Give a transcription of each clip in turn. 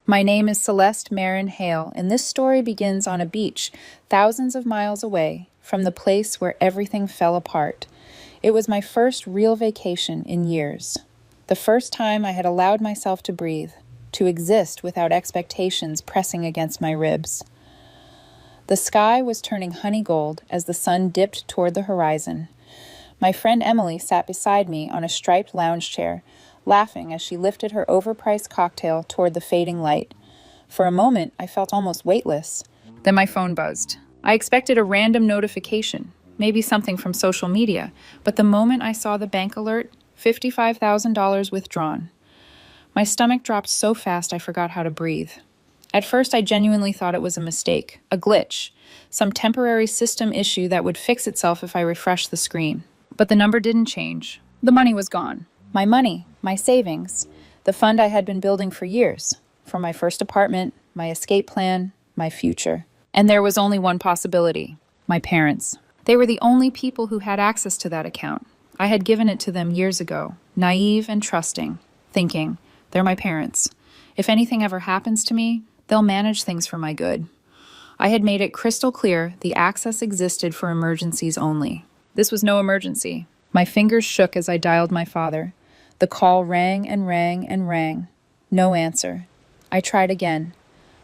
My name is Celeste Marin Hale, and this story begins on a beach thousands of miles away from the place where everything fell apart. It was my first real vacation in years. The first time I had allowed myself to breathe, to exist without expectations pressing against my ribs. The sky was turning honey gold as the sun dipped toward the horizon. My friend Emily sat beside me on a striped lounge chair, laughing as she lifted her overpriced cocktail toward the fading light. For a moment, I felt almost weightless. Then my phone buzzed. I expected a random notification, maybe something from social media, but the moment I saw the bank alert, $55,000 withdrawn. My stomach dropped so fast I forgot how to breathe. At first, I genuinely thought it was a mistake, a glitch, some temporary system issue that would fix itself if I refreshed the screen. But the number didn't change. The money was gone. My money, my savings, the fund I had been building for years, for my first apartment, my escape plan, my future. And there was only one possibility: my parents. They were the only people who had access to that account. I had given it to them years ago, naive and trusting, thinking, they're my parents. If anything ever happens to me, they'll manage things for my good. I had made it crystal clear the access existed for emergencies only. This was no emergency. My fingers shook as I dialed my father. The call rang and rang and rang. No answer. I tried again.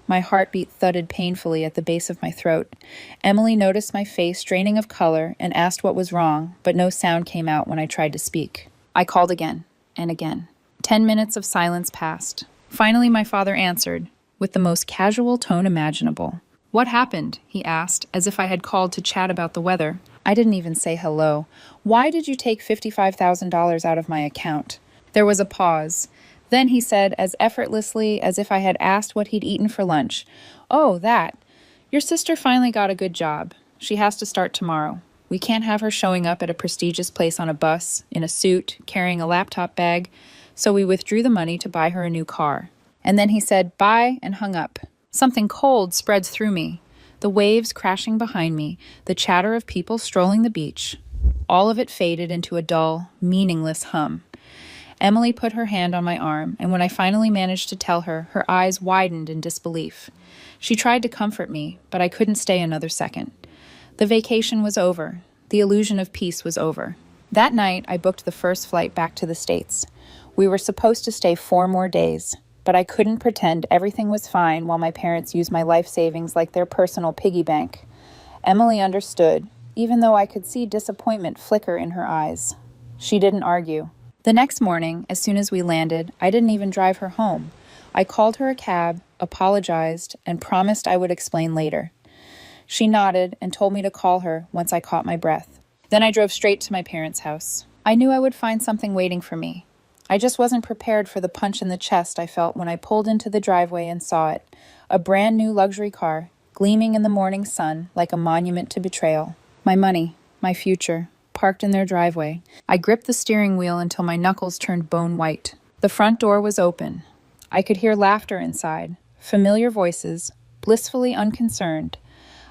My heartbeat thudded painfully at the base of my throat. Emily noticed my face draining of color and asked what was wrong, but no sound came out when I tried to speak. I called again and again. 10 minutes of silence passed. Finally, my father answered, with the most casual tone imaginable. "What happened?" he asked, as if I had called to chat about the weather. I didn't even say hello. "Why did you take $55,000 out of my account?" There was a pause. Then he said, as effortlessly as if I had asked what he'd eaten for lunch, "Oh, that. Your sister finally got a good job. She has to start tomorrow. We can't have her showing up at a prestigious place on a bus, in a suit, carrying a laptop bag, so we withdrew the money to buy her a new car." And then he said, "Bye," and hung up. Something cold spread through me. The waves crashing behind me, the chatter of people strolling the beach. All of it faded into a dull, meaningless hum. Emily put her hand on my arm, and when I finally managed to tell her, her eyes widened in disbelief. She tried to comfort me, but I couldn't stay another second. The vacation was over. The illusion of peace was over. That night, I booked the first flight back to the States. We were supposed to stay 4 more days, but I couldn't pretend everything was fine while my parents used my life savings like their personal piggy bank. Emily understood, even though I could see disappointment flicker in her eyes. She didn't argue. The next morning, as soon as we landed, I didn't even drive her home. I called her a cab, apologized, and promised I would explain later. She nodded and told me to call her once I caught my breath. Then I drove straight to my parents' house. I knew I would find something waiting for me. I just wasn't prepared for the punch in the chest I felt when I pulled into the driveway and saw it. A brand new luxury car, gleaming in the morning sun like a monument to betrayal. My money, my future, parked in their driveway. I gripped the steering wheel until my knuckles turned bone white. The front door was open. I could hear laughter inside, familiar voices, blissfully unconcerned.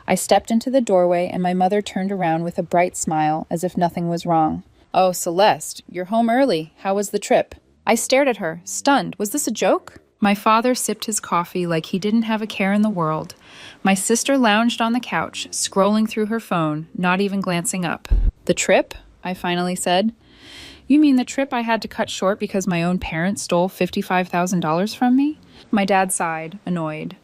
I stepped into the doorway and my mother turned around with a bright smile as if nothing was wrong. "Oh, Celeste, you're home early. How was the trip?" I stared at her, stunned. Was this a joke? My father sipped his coffee like he didn't have a care in the world. My sister lounged on the couch, scrolling through her phone, not even glancing up. "The trip?" I finally said. "You mean the trip I had to cut short because my own parents stole $55,000 from me?" My dad sighed, annoyed.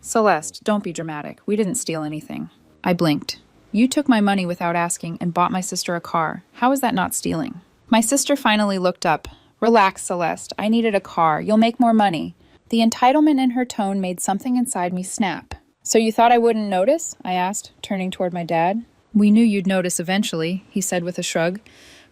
"Celeste, don't be dramatic. We didn't steal anything." I blinked. "You took my money without asking and bought my sister a car. How is that not stealing?" My sister finally looked up. "Relax, Celeste. I needed a car. You'll make more money." The entitlement in her tone made something inside me snap. "So you thought I wouldn't notice?" I asked, turning toward my dad. "We knew you'd notice eventually," he said with a shrug.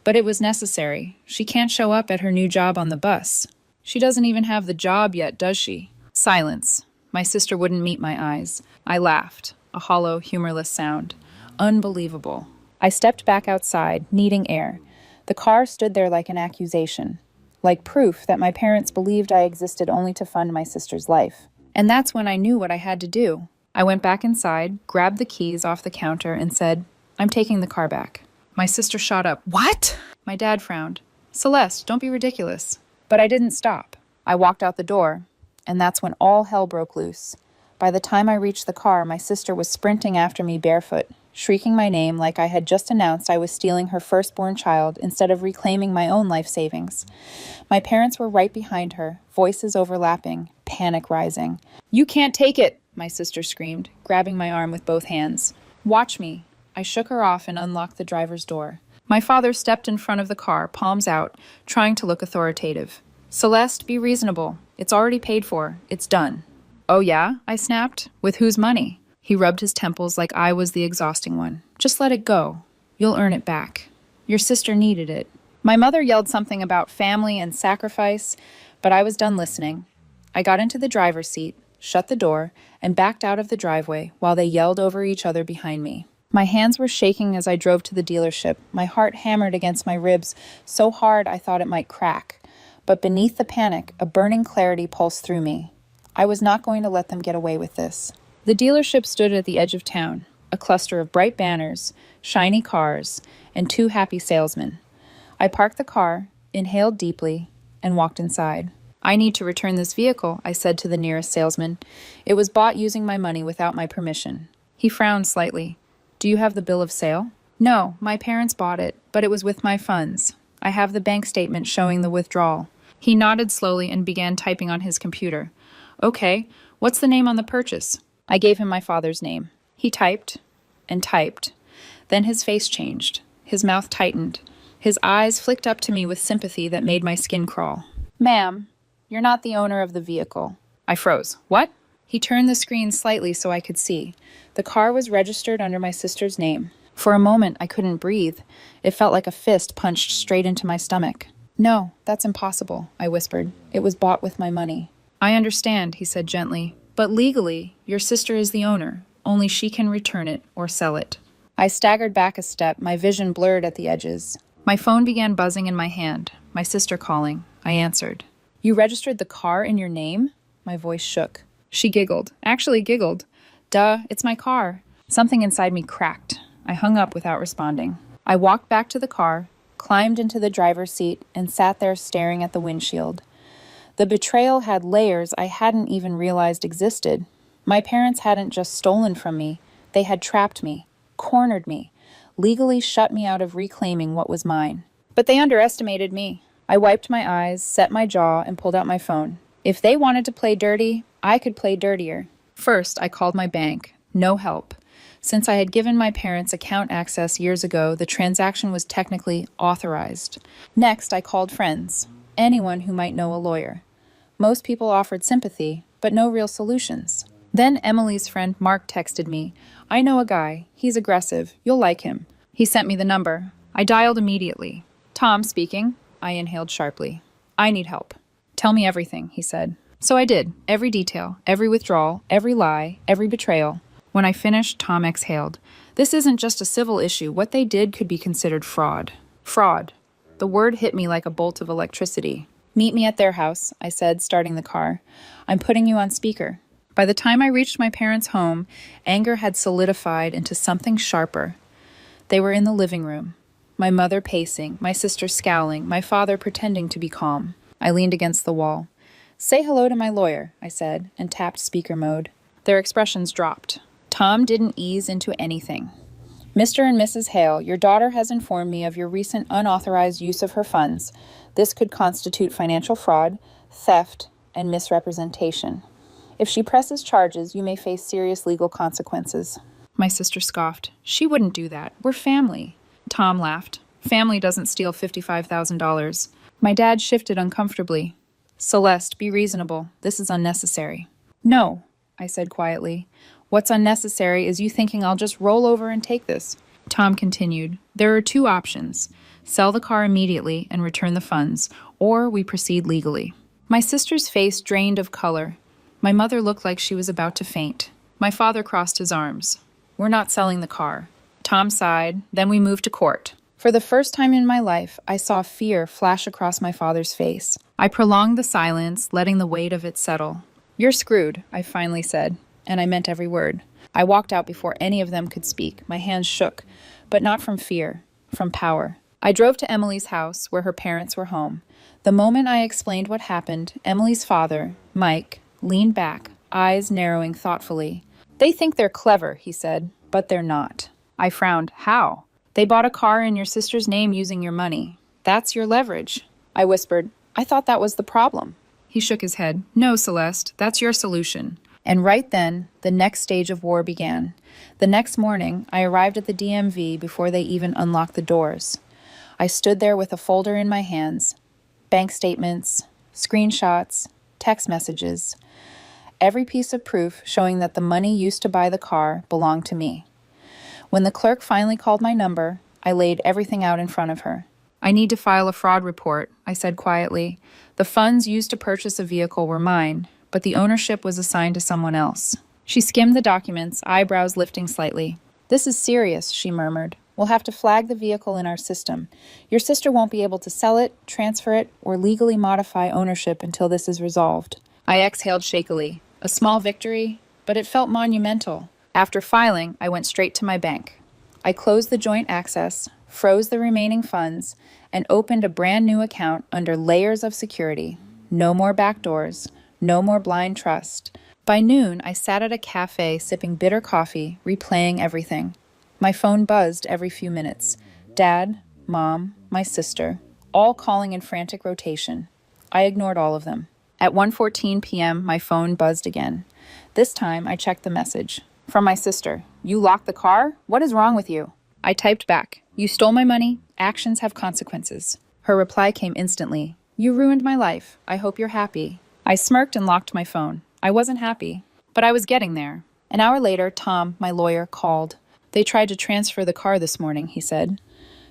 "But it was necessary. She can't show up at her new job on the bus. She doesn't even have the job yet, does she?" Silence. My sister wouldn't meet my eyes. I laughed, a hollow, humorless sound. Unbelievable. I stepped back outside, needing air. The car stood there like an accusation, like proof that my parents believed I existed only to fund my sister's life. And that's when I knew what I had to do. I went back inside, grabbed the keys off the counter, and said, "I'm taking the car back." My sister shot up. "What?" My dad frowned. "Celeste, don't be ridiculous." But I didn't stop. I walked out the door. And that's when all hell broke loose. By the time I reached the car, my sister was sprinting after me barefoot, shrieking my name like I had just announced I was stealing her firstborn child instead of reclaiming my own life savings. My parents were right behind her, voices overlapping, panic rising. "You can't take it," my sister screamed, grabbing my arm with both hands. "Watch me." I shook her off and unlocked the driver's door. My father stepped in front of the car, palms out, trying to look authoritative. "Celeste, be reasonable. It's already paid for. It's done." "Oh yeah?" I snapped. "With whose money?" He rubbed his temples like I was the exhausting one. "Just let it go. You'll earn it back. Your sister needed it." My mother yelled something about family and sacrifice, but I was done listening. I got into the driver's seat, shut the door, and backed out of the driveway while they yelled over each other behind me. My hands were shaking as I drove to the dealership, my heart hammered against my ribs so hard I thought it might crack. But beneath the panic, a burning clarity pulsed through me. I was not going to let them get away with this. The dealership stood at the edge of town, a cluster of bright banners, shiny cars, and two happy salesmen. I parked the car, inhaled deeply, and walked inside. "I need to return this vehicle," I said to the nearest salesman. "It was bought using my money without my permission." He frowned slightly. "Do you have the bill of sale?" "No, my parents bought it, but it was with my funds. I have the bank statement showing the withdrawal." He nodded slowly and began typing on his computer. "Okay, what's the name on the purchase?" I gave him my father's name. He typed and typed. Then his face changed. His mouth tightened. His eyes flicked up to me with sympathy that made my skin crawl. "Ma'am, you're not the owner of the vehicle." I froze. "What?" He turned the screen slightly so I could see. The car was registered under my sister's name. For a moment, I couldn't breathe. It felt like a fist punched straight into my stomach. "No, that's impossible," I whispered. "It was bought with my money." "I understand," he said gently. "But legally, your sister is the owner. Only she can return it or sell it." I staggered back a step, my vision blurred at the edges. My phone began buzzing in my hand. My sister calling. I answered. "You registered the car in your name?" My voice shook. She giggled. Actually giggled. "Duh, it's my car." Something inside me cracked. I hung up without responding. I walked back to the car, climbed into the driver's seat, and sat there staring at the windshield. The betrayal had layers I hadn't even realized existed. My parents hadn't just stolen from me. They had trapped me, cornered me, legally shut me out of reclaiming what was mine. But they underestimated me. I wiped my eyes, set my jaw, and pulled out my phone. If they wanted to play dirty, I could play dirtier. First, I called my bank. No help. Since I had given my parents account access years ago, the transaction was technically authorized. Next, I called friends. Anyone who might know a lawyer. Most people offered sympathy, but no real solutions. Then Emily's friend Mark texted me. "I know a guy. He's aggressive. You'll like him." He sent me the number. I dialed immediately. "Tom speaking." I inhaled sharply. "I need help." "Tell me everything," he said. So I did. Every detail, every withdrawal, every lie, every betrayal. When I finished, Tom exhaled. "This isn't just a civil issue. What they did could be considered fraud." Fraud. The word hit me like a bolt of electricity. "Meet me at their house," I said, starting the car. "I'm putting you on speaker." By the time I reached my parents' home, anger had solidified into something sharper. They were in the living room. My mother pacing, my sister scowling, my father pretending to be calm. I leaned against the wall. "Say hello to my lawyer," I said, and tapped speaker mode. Their expressions dropped. Tom didn't ease into anything. "Mr. and Mrs. Hale, your daughter has informed me of your recent unauthorized use of her funds. This could constitute financial fraud, theft, and misrepresentation. If she presses charges, you may face serious legal consequences." My sister scoffed. "She wouldn't do that. We're family." Tom laughed. "Family doesn't steal $55,000. My dad shifted uncomfortably. "Celeste, be reasonable. This is unnecessary." "No," I said quietly. "What's unnecessary is you thinking I'll just roll over and take this." Tom continued. "There are two options. Sell the car immediately and return the funds, or we proceed legally." My sister's face drained of color. My mother looked like she was about to faint. My father crossed his arms. "We're not selling the car." Tom sighed. "Then we moved to court." For the first time in my life, I saw fear flash across my father's face. I prolonged the silence, letting the weight of it settle. "You're screwed," I finally said, and I meant every word. I walked out before any of them could speak. My hands shook, but not from fear, from power. I drove to Emily's house, where her parents were home. The moment I explained what happened, Emily's father, Mike, leaned back, eyes narrowing thoughtfully. They think they're clever, he said, but they're not. I frowned. How? They bought a car in your sister's name using your money. That's your leverage. I whispered, I thought that was the problem. He shook his head. No, Celeste, that's your solution. And right then, the next stage of war began. The next morning, I arrived at the DMV before they even unlocked the doors. I stood there with a folder in my hands, bank statements, screenshots, text messages, every piece of proof showing that the money used to buy the car belonged to me. When the clerk finally called my number, I laid everything out in front of her. I need to file a fraud report, I said quietly. The funds used to purchase a vehicle were mine, but the ownership was assigned to someone else. She skimmed the documents, eyebrows lifting slightly. This is serious, she murmured. We'll have to flag the vehicle in our system. Your sister won't be able to sell it, transfer it, or legally modify ownership until this is resolved. I exhaled shakily. A small victory, but it felt monumental. After filing, I went straight to my bank. I closed the joint access, froze the remaining funds, and opened a brand new account under layers of security. No more backdoors, no more blind trust. By noon, I sat at a cafe sipping bitter coffee, replaying everything. My phone buzzed every few minutes. Dad, Mom, my sister, all calling in frantic rotation. I ignored all of them. At 1:14 p.m., my phone buzzed again. This time, I checked the message. From my sister. You locked the car? What is wrong with you? I typed back. You stole my money. Actions have consequences. Her reply came instantly. You ruined my life. I hope you're happy. I smirked and locked my phone. I wasn't happy, but I was getting there. An hour later, Tom, my lawyer, called. They tried to transfer the car this morning, he said.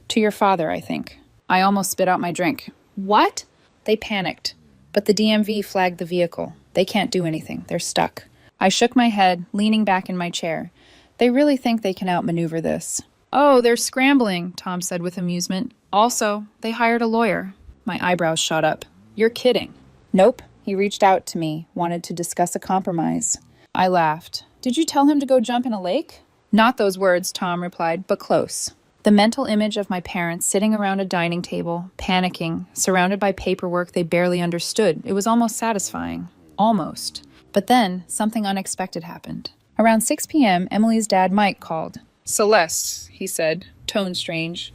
To your father, I think. I almost spit out my drink. What? They panicked, but the DMV flagged the vehicle. They can't do anything. They're stuck. I shook my head, leaning back in my chair. They really think they can outmaneuver this. Oh, they're scrambling, Tom said with amusement. Also, they hired a lawyer. My eyebrows shot up. You're kidding. Nope. He reached out to me, wanted to discuss a compromise. I laughed. Did you tell him to go jump in a lake? Not those words, Tom replied, but close. The mental image of my parents sitting around a dining table, panicking, surrounded by paperwork they barely understood. It was almost satisfying. Almost. But then, something unexpected happened. Around 6 p.m., Emily's dad, Mike, called. Celeste, he said, tone strange.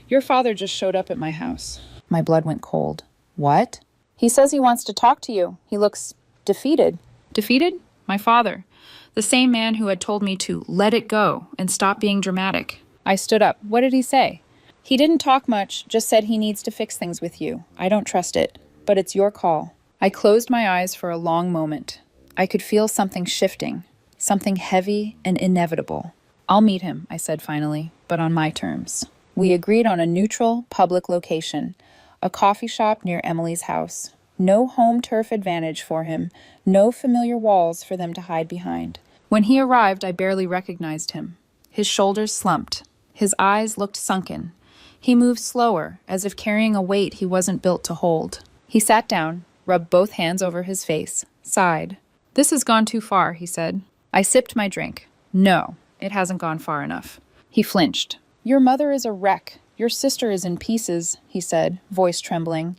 Your father just showed up at my house. My blood went cold. What? He says he wants to talk to you. He looks defeated. Defeated? My father. The same man who had told me to let it go and stop being dramatic. I stood up. What did he say? He didn't talk much, just said he needs to fix things with you. I don't trust it, but it's your call. I closed my eyes for a long moment. I could feel something shifting, something heavy and inevitable. I'll meet him, I said finally, but on my terms. We agreed on a neutral, public location, a coffee shop near Emily's house. No home turf advantage for him, no familiar walls for them to hide behind. When he arrived, I barely recognized him. His shoulders slumped. His eyes looked sunken. He moved slower, as if carrying a weight he wasn't built to hold. He sat down, rubbed both hands over his face, sighed. This has gone too far, he said. I sipped my drink. No, it hasn't gone far enough. He flinched. Your mother is a wreck. Your sister is in pieces, he said, voice trembling.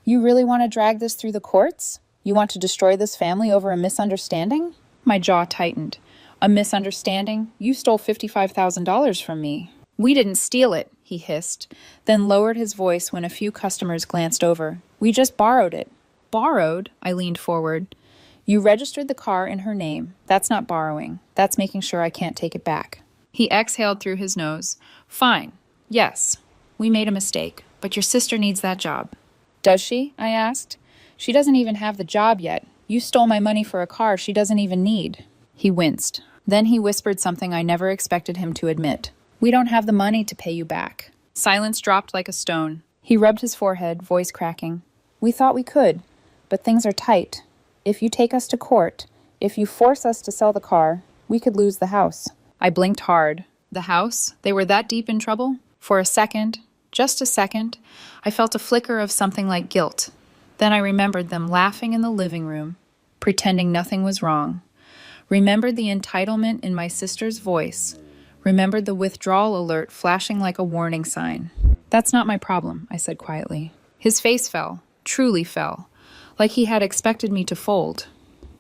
You really want to drag this through the courts? You want to destroy this family over a misunderstanding? My jaw tightened. A misunderstanding? You stole $55,000 from me. We didn't steal it, he hissed, then lowered his voice when a few customers glanced over. We just borrowed it. Borrowed? I leaned forward. You registered the car in her name. That's not borrowing. That's making sure I can't take it back. He exhaled through his nose. Fine. Yes. We made a mistake, but your sister needs that job. Does she? I asked. She doesn't even have the job yet. You stole my money for a car she doesn't even need. He winced. Then he whispered something I never expected him to admit. We don't have the money to pay you back. Silence dropped like a stone. He rubbed his forehead, voice cracking. We thought we could, but things are tight. If you take us to court, if you force us to sell the car, we could lose the house. I blinked hard. The house? They were that deep in trouble? For a second, just a second, I felt a flicker of something like guilt. Then I remembered them laughing in the living room, pretending nothing was wrong. Remembered the entitlement in my sister's voice. Remembered the withdrawal alert flashing like a warning sign. That's not my problem, I said quietly. His face fell, truly fell, like he had expected me to fold.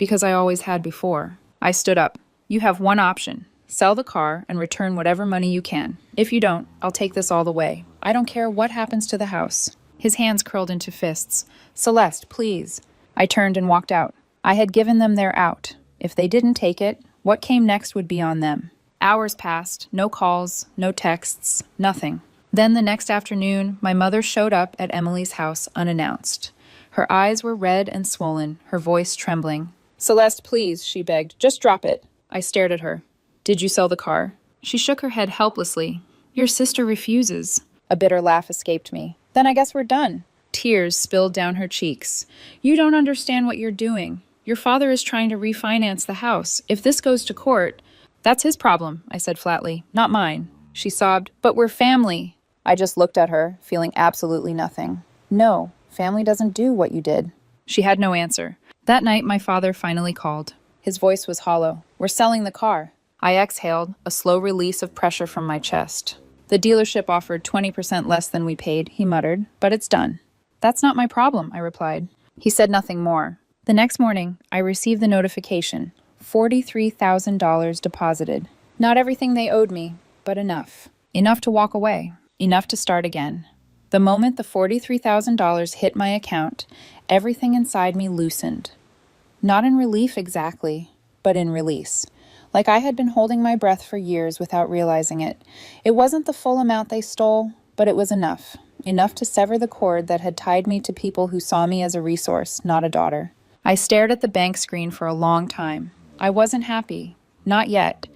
Because I always had before. I stood up. You have one option. Sell the car and return whatever money you can. If you don't, I'll take this all the way. I don't care what happens to the house. His hands curled into fists. Celeste, please. I turned and walked out. I had given them their out. If they didn't take it, what came next would be on them. Hours passed, no calls, no texts, nothing. Then the next afternoon, my mother showed up at Emily's house unannounced. Her eyes were red and swollen, her voice trembling. Celeste, please, she begged. Just drop it. I stared at her. Did you sell the car? She shook her head helplessly. Your sister refuses. A bitter laugh escaped me. Then I guess we're done. Tears spilled down her cheeks. You don't understand what you're doing. Your father is trying to refinance the house. If this goes to court, that's his problem, I said flatly, not mine. She sobbed, but we're family. I just looked at her, feeling absolutely nothing. No, family doesn't do what you did. She had no answer. That night, my father finally called. His voice was hollow. We're selling the car. I exhaled, a slow release of pressure from my chest. The dealership offered 20% less than we paid, he muttered, but it's done. That's not my problem, I replied. He said nothing more. The next morning, I received the notification. $43,000 deposited. Not everything they owed me, but enough. Enough to walk away. Enough to start again. The moment the $43,000 hit my account, everything inside me loosened. Not in relief exactly, but in release. Like I had been holding my breath for years without realizing it. It wasn't the full amount they stole, but it was enough. Enough to sever the cord that had tied me to people who saw me as a resource, not a daughter. I stared at the bank screen for a long time. I wasn't happy. Not yet.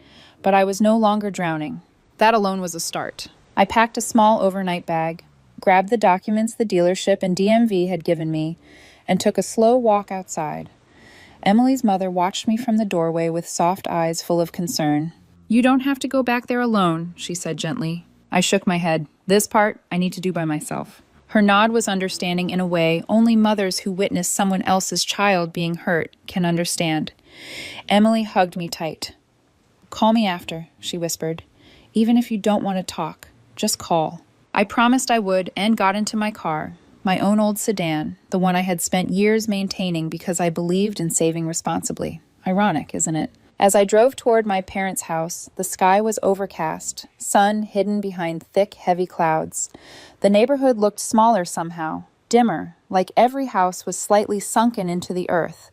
But I was no longer drowning. That alone was a start. I packed a small overnight bag, grabbed the documents the dealership and DMV had given me, and took a slow walk outside. Emily's mother watched me from the doorway with soft eyes full of concern. You don't have to go back there alone, she said gently. I shook my head. This part I need to do by myself. Her nod was understanding in a way only mothers who witness someone else's child being hurt can understand. Emily hugged me tight. Call me after, she whispered. Even if you don't want to talk, just call. I promised I would and got into my car, my own old sedan, the one I had spent years maintaining because I believed in saving responsibly. Ironic, isn't it? As I drove toward my parents' house, the sky was overcast, sun hidden behind thick, heavy clouds. The neighborhood looked smaller somehow, dimmer, like every house was slightly sunken into the earth.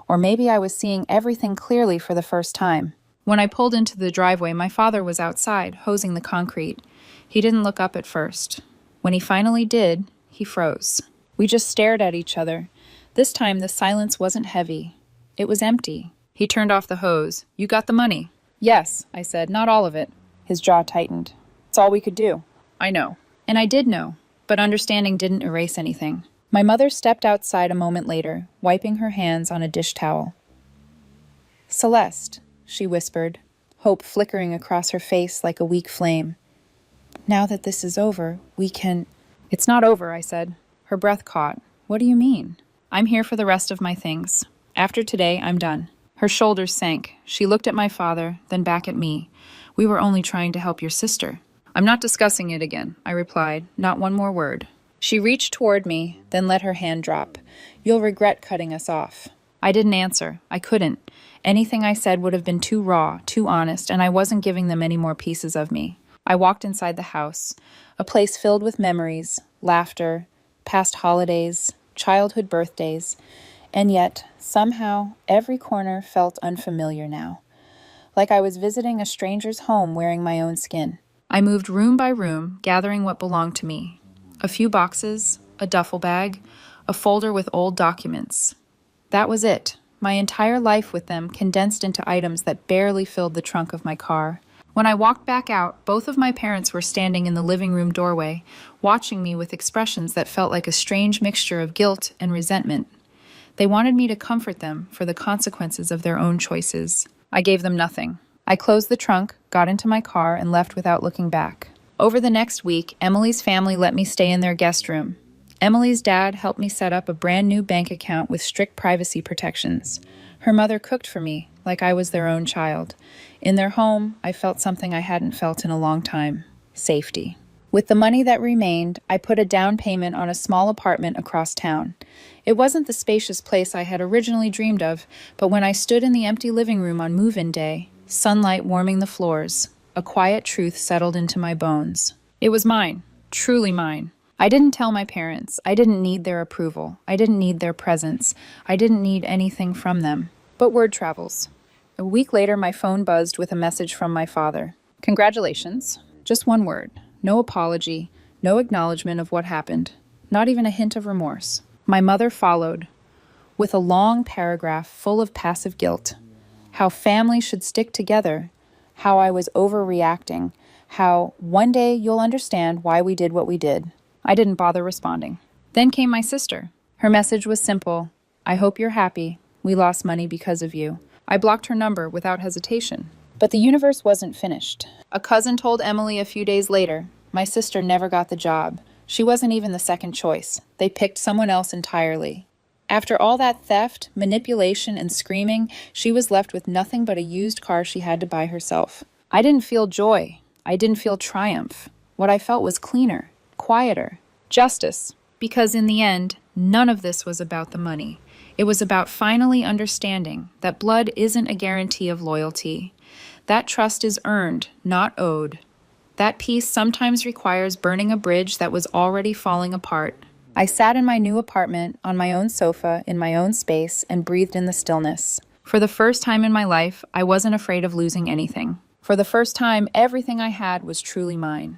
Or maybe I was seeing everything clearly for the first time. When I pulled into the driveway, my father was outside, hosing the concrete. He didn't look up at first. When he finally did, he froze. We just stared at each other. This time the silence wasn't heavy. It was empty. He turned off the hose. You got the money? Yes, I said, not all of it. His jaw tightened. It's all we could do. I know. And I did know, but understanding didn't erase anything. My mother stepped outside a moment later, wiping her hands on a dish towel. Celeste, she whispered, hope flickering across her face like a weak flame. Now that this is over, we can... It's not over, I said. Her breath caught. What do you mean? I'm here for the rest of my things. After today, I'm done. Her shoulders sank. She looked at my father, then back at me. We were only trying to help your sister. I'm not discussing it again, I replied, not one more word. She reached toward me, then let her hand drop. You'll regret cutting us off. I didn't answer. I couldn't. Anything I said would have been too raw, too honest, and I wasn't giving them any more pieces of me. I walked inside the house, a place filled with memories, laughter, past holidays, childhood birthdays, and yet, somehow, every corner felt unfamiliar now, like I was visiting a stranger's home wearing my own skin. I moved room by room, gathering what belonged to me. A few boxes, a duffel bag, a folder with old documents. That was it, my entire life with them condensed into items that barely filled the trunk of my car. When I walked back out, both of my parents were standing in the living room doorway, watching me with expressions that felt like a strange mixture of guilt and resentment. They wanted me to comfort them for the consequences of their own choices. I gave them nothing. I closed the trunk, got into my car, and left without looking back. Over the next week, Emily's family let me stay in their guest room. Emily's dad helped me set up a brand new bank account with strict privacy protections. Her mother cooked for me, like I was their own child. In their home, I felt something I hadn't felt in a long time. Safety. With the money that remained, I put a down payment on a small apartment across town. It wasn't the spacious place I had originally dreamed of, but when I stood in the empty living room on move-in day, sunlight warming the floors, a quiet truth settled into my bones. It was mine, truly mine. I didn't tell my parents. I didn't need their approval. I didn't need their presence. I didn't need anything from them. But word travels. A week later, my phone buzzed with a message from my father. Congratulations. Just one word. No apology. No acknowledgement of what happened. Not even a hint of remorse. My mother followed with a long paragraph full of passive guilt. How family should stick together. How I was overreacting. How one day you'll understand why we did what we did. I didn't bother responding. Then came my sister. Her message was simple. I hope you're happy. We lost money because of you. I blocked her number without hesitation. But the universe wasn't finished. A cousin told Emily a few days later, my sister never got the job. She wasn't even the second choice. They picked someone else entirely. After all that theft, manipulation, and screaming, she was left with nothing but a used car she had to buy herself. I didn't feel joy. I didn't feel triumph. What I felt was cleaner, quieter, justice. Because in the end, none of this was about the money. It was about finally understanding that blood isn't a guarantee of loyalty. That trust is earned, not owed. That peace sometimes requires burning a bridge that was already falling apart. I sat in my new apartment, on my own sofa, in my own space, and breathed in the stillness. For the first time in my life, I wasn't afraid of losing anything. For the first time, everything I had was truly mine.